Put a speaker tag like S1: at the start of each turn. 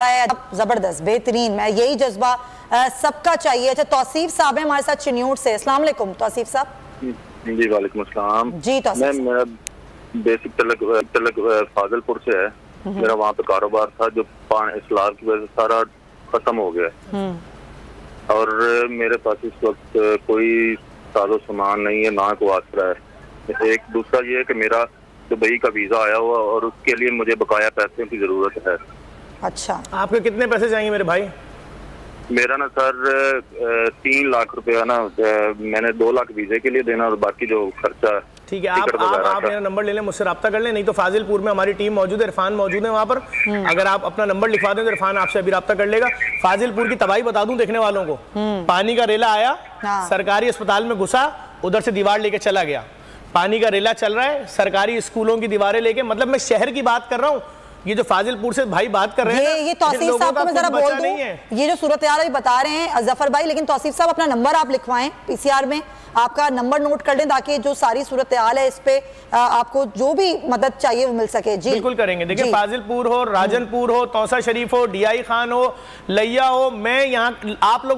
S1: जबरदस्त, बेहतरीन। मैं यही जज्बा सबका चाहिए। अच्छा, तौसीफ साहब है हमारे साथ चिन्यूट से। अस्सलाम वालेकुम तौसीफ साहब।
S2: जी वालेकुम अस्सलाम।
S1: जी तौसीफ साहब,
S2: मेरा बेसिक तलक फाजिलपुर से है। मेरा वहाँ पे कारोबार था जो इस्लाम की वजह से सारा खत्म हो गया और मेरे पास इस वक्त कोई साजो सामान नहीं है, ना कोई आसरा है। एक दूसरा ये है कि मेरा दुबई का वीजा आया हुआ और उसके लिए मुझे बकाया पैसों की जरूरत है।
S1: अच्छा,
S3: आपके कितने पैसे चाहिए मेरे भाई?
S2: मेरा ना सर 3 लाख रुपया ना, मैंने 2 लाख वीजे के लिए देना और बाकी जो खर्चा।
S3: ठीक है, आप मेरा नंबर ले लें, मुझसे रब्ता कर लें, नहीं तो फाजिलपुर में हमारी टीम मौजूद है, इरफान मौजूद है वहाँ पर। अगर आप अपना नंबर लिखवा दें तो इरफान आपसे अभी रब्ता कर लेगा। फाजिलपुर की तबाही बता दूं देखने वालों को, पानी का रेला आया, सरकारी अस्पताल में घुसा, उधर से दीवार लेके चला गया। पानी का रेला चल रहा है, सरकारी स्कूलों की दीवारें लेके, मतलब मैं शहर की बात कर रहा हूँ। ये जो फाजिलपुर से भाई बात कर रहे हैं,
S1: ये तौसीफ साहब को मैं जरा बोल दूं, ये जो सूरत हाल अभी बता रहे हैं जफर भाई, लेकिन तौसीफ साहब अपना नंबर आप लिखवाएं, पीसीआर में आपका नंबर नोट कर लें ताकि जो सारी सूरत हाल है इस पे आपको जो भी मदद चाहिए वो मिल सके। जी
S3: बिल्कुल करेंगे। देखिए, फाजिलपुर हो, राजनपुर हो, तौसा शरीफ हो, डीआई खान हो, लैया हो, मैं यहाँ आप लोगों